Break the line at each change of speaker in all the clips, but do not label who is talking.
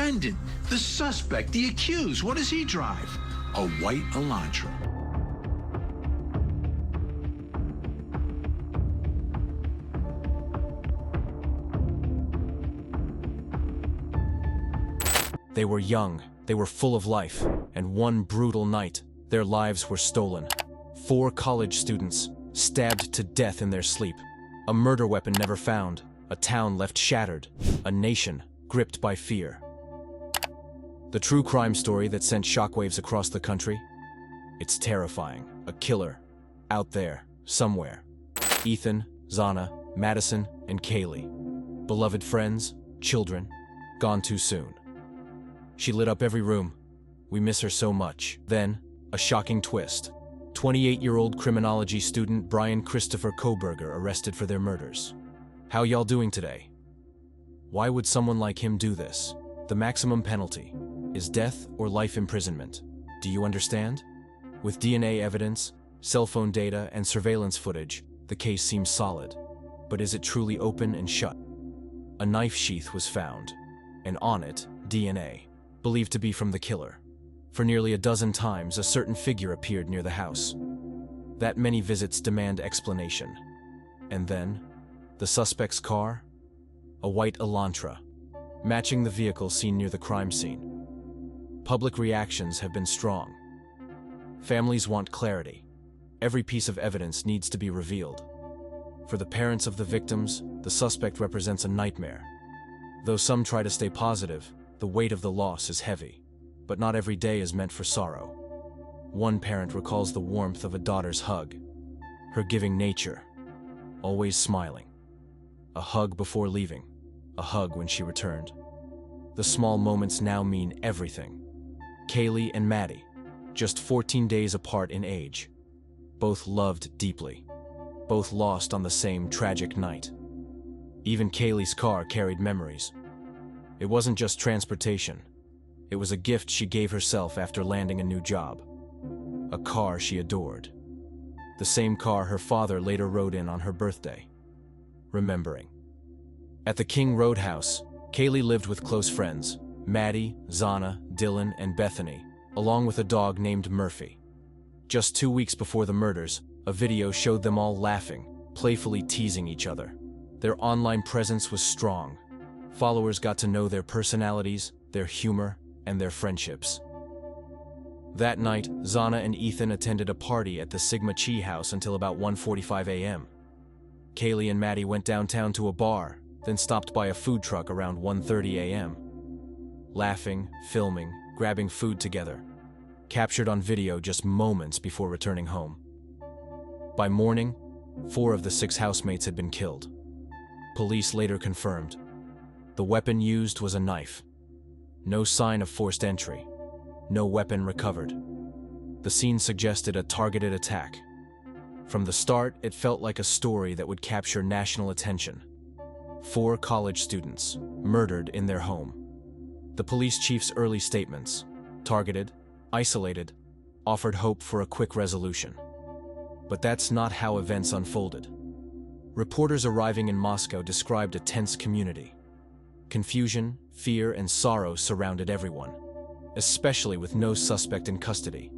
defendant, the suspect, the accused. What does he drive? A white Elantra.
They were young, they were full of life, and one brutal night, their lives were stolen. 4 college students, stabbed to death in their sleep. A murder weapon never found, a town left shattered, a nation gripped by fear. The true crime story that sent shockwaves across the country? It's terrifying. A killer, out there, somewhere. Ethan, Zana, Madison, and Kaylee. Beloved friends, children, gone too soon. She lit up every room. We miss her so much. Then, a shocking twist. 28-year-old criminology student Bryan Christopher Kohberger arrested for their murders. How y'all doing today? Why would someone like him do this? The maximum penalty is death or life imprisonment. Do you understand? With DNA evidence, cell phone data, and surveillance footage, the case seems solid. But is it truly open and shut? A knife sheath was found, and on it, DNA, believed to be from the killer. For nearly a dozen times, a certain figure appeared near the house. That many visits demand explanation. And then, the suspect's car? A white Elantra, matching the vehicle seen near the crime scene. Public reactions have been strong. Families want clarity. Every piece of evidence needs to be revealed. For the parents of the victims, the suspect represents a nightmare. Though some try to stay positive, the weight of the loss is heavy. But not every day is meant for sorrow. One parent recalls the warmth of a daughter's hug, her giving nature, always smiling. A hug before leaving, a hug when she returned. The small moments now mean everything. Kaylee and Maddie, just 14 days apart in age, both loved deeply, both lost on the same tragic night. Even Kaylee's car carried memories. It wasn't just transportation. It was a gift she gave herself after landing a new job. A car she adored. The same car her father later rode in on her birthday. Remembering. At the King Road house, Kaylee lived with close friends, Maddie, Zana, Dylan, and Bethany, along with a dog named Murphy. Just 2 weeks before the murders, a video showed them all laughing, playfully teasing each other. Their online presence was strong. Followers got to know their personalities, their humor, and their friendships. That night, Zana and Ethan attended a party at the Sigma Chi house until about 1:45 a.m. Kaylee and Maddie went downtown to a bar, then stopped by a food truck around 1:30 a.m. Laughing, filming, grabbing food together, captured on video just moments before returning home. By morning, 4 of the 6 housemates had been killed. Police later confirmed. The weapon used was a knife. No sign of forced entry. No weapon recovered. The scene suggested a targeted attack. From the start, it felt like a story that would capture national attention. 4 college students, murdered in their home. The police chief's early statements, targeted, isolated, offered hope for a quick resolution. But that's not how events unfolded. Reporters arriving in Moscow described a tense community. Confusion, fear, and sorrow surrounded everyone, especially with no suspect in custody.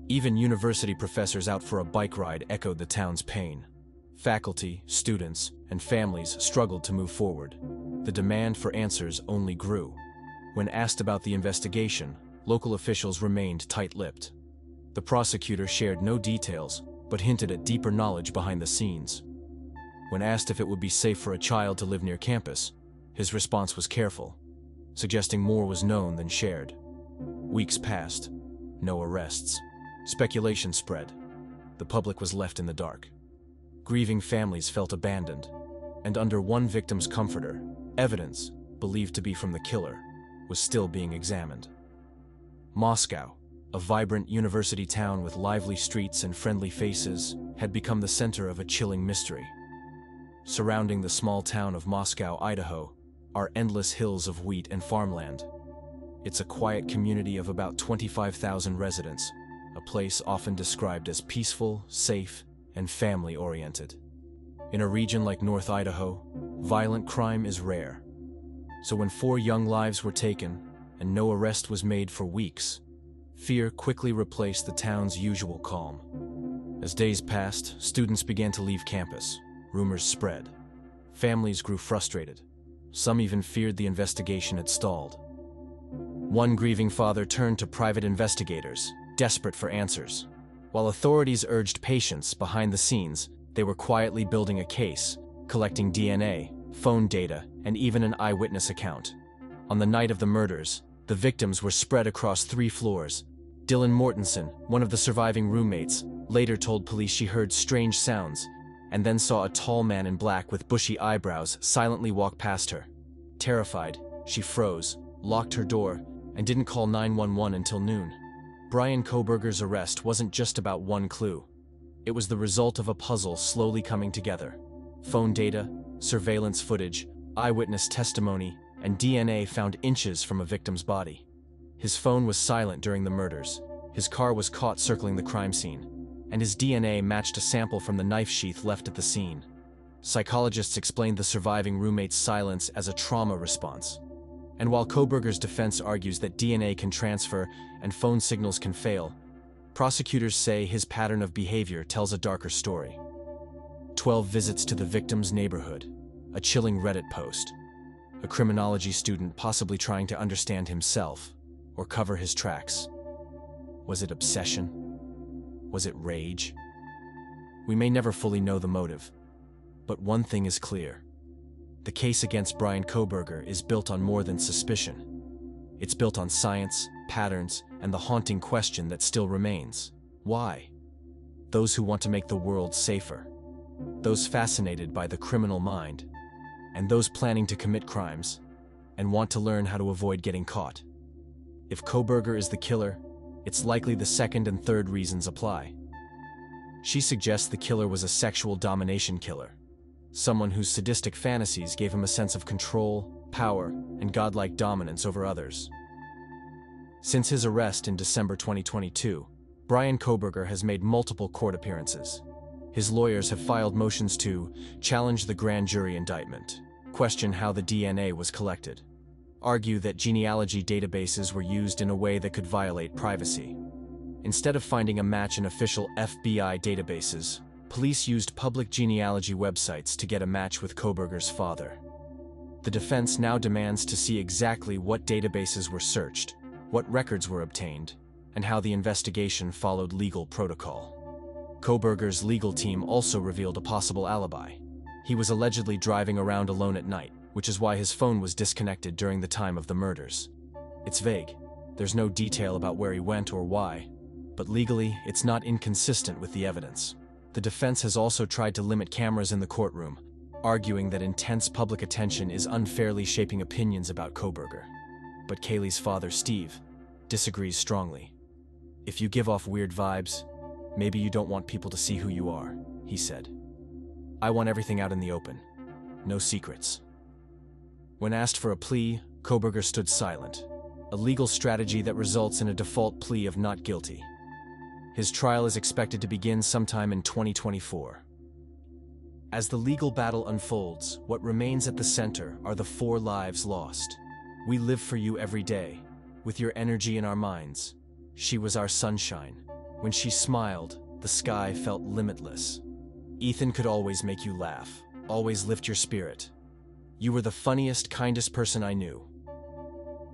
Even university professors out for a bike ride echoed the town's pain. Faculty, students, and families struggled to move forward. The demand for answers only grew. When asked about the investigation, local officials remained tight-lipped. The prosecutor shared no details, but hinted at deeper knowledge behind the scenes. When asked if it would be safe for a child to live near campus, his response was careful, suggesting more was known than shared. Weeks passed. No arrests. Speculation spread. The public was left in the dark. Grieving families felt abandoned, and under one victim's comforter, evidence, believed to be from the killer, was still being examined. Moscow, a vibrant university town with lively streets and friendly faces, had become the center of a chilling mystery. Surrounding the small town of Moscow, Idaho, are endless hills of wheat and farmland. It's a quiet community of about 25,000 residents, a place often described as peaceful, safe, and family-oriented. In a region like North Idaho, violent crime is rare. So when 4 young lives were taken, and no arrest was made for weeks. Fear quickly replaced the town's usual calm. As days passed, students began to leave campus. Rumors spread. Families grew frustrated. Some even feared the investigation had stalled. One grieving father turned to private investigators, desperate for answers. While authorities urged patience behind the scenes, they were quietly building a case, collecting DNA, phone data, and even an eyewitness account. On the night of the murders, the victims were spread across 3 floors. Dylan Mortensen, one of the surviving roommates, later told police she heard strange sounds and then saw a tall man in black with bushy eyebrows silently walk past her. Terrified, she froze, locked her door, and didn't call 911 until noon. Bryan Kohberger's arrest wasn't just about one clue. It was the result of a puzzle slowly coming together. Phone data, surveillance footage, eyewitness testimony, and DNA found inches from a victim's body. His phone was silent during the murders. His car was caught circling the crime scene, and his DNA matched a sample from the knife sheath left at the scene. Psychologists explained the surviving roommate's silence as a trauma response. And while Kohberger's defense argues that DNA can transfer and phone signals can fail, prosecutors say his pattern of behavior tells a darker story. 12 visits to the victim's neighborhood, a chilling Reddit post, a criminology student possibly trying to understand himself or cover his tracks. Was it obsession? Was it rage? We may never fully know the motive, but one thing is clear. The case against Bryan Kohberger is built on more than suspicion. It's built on science, patterns, and the haunting question that still remains. Why? Those who want to make the world safer. Those fascinated by the criminal mind. And those planning to commit crimes and want to learn how to avoid getting caught. If Kohberger is the killer, it's likely the second and third reasons apply. She suggests the killer was a sexual domination killer. Someone whose sadistic fantasies gave him a sense of control, power, and godlike dominance over others. Since his arrest in December 2022, Bryan Kohberger has made multiple court appearances. His lawyers have filed motions to challenge the grand jury indictment, question how the DNA was collected, argue that genealogy databases were used in a way that could violate privacy. Instead of finding a match in official FBI databases, police used public genealogy websites to get a match with Kohberger's father. The defense now demands to see exactly what databases were searched, what records were obtained, and how the investigation followed legal protocol. Kohberger's legal team also revealed a possible alibi. He was allegedly driving around alone at night, which is why his phone was disconnected during the time of the murders. It's vague. There's no detail about where he went or why, but legally, it's not inconsistent with the evidence. The defense has also tried to limit cameras in the courtroom, arguing that intense public attention is unfairly shaping opinions about Kohberger. But Kaylee's father, Steve, disagrees strongly. "If you give off weird vibes, maybe you don't want people to see who you are," he said. "I want everything out in the open. No secrets." When asked for a plea, Kohberger stood silent, a legal strategy that results in a default plea of not guilty. His trial is expected to begin sometime in 2024. As the legal battle unfolds, what remains at the center are the 4 lives lost. We live for you every day, with your energy in our minds. She was our sunshine. When she smiled, the sky felt limitless. Ethan could always make you laugh, always lift your spirit. You were the funniest, kindest person I knew.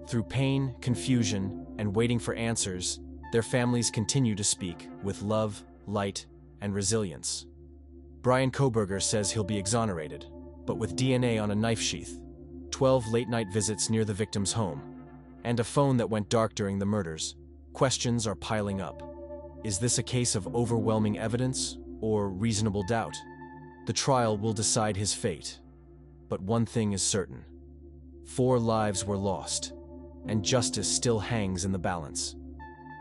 Through pain, confusion, and waiting for answers, their families continue to speak with love, light, and resilience. Bryan Kohberger says he'll be exonerated, but with DNA on a knife sheath, 12 late-night visits near the victim's home, and a phone that went dark during the murders, questions are piling up. Is this a case of overwhelming evidence or reasonable doubt? The trial will decide his fate. But one thing is certain. 4 lives were lost, and justice still hangs in the balance.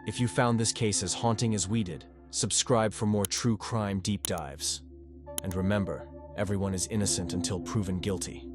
If you found this case as haunting as we did, subscribe for more true crime deep dives. And remember, everyone is innocent until proven guilty.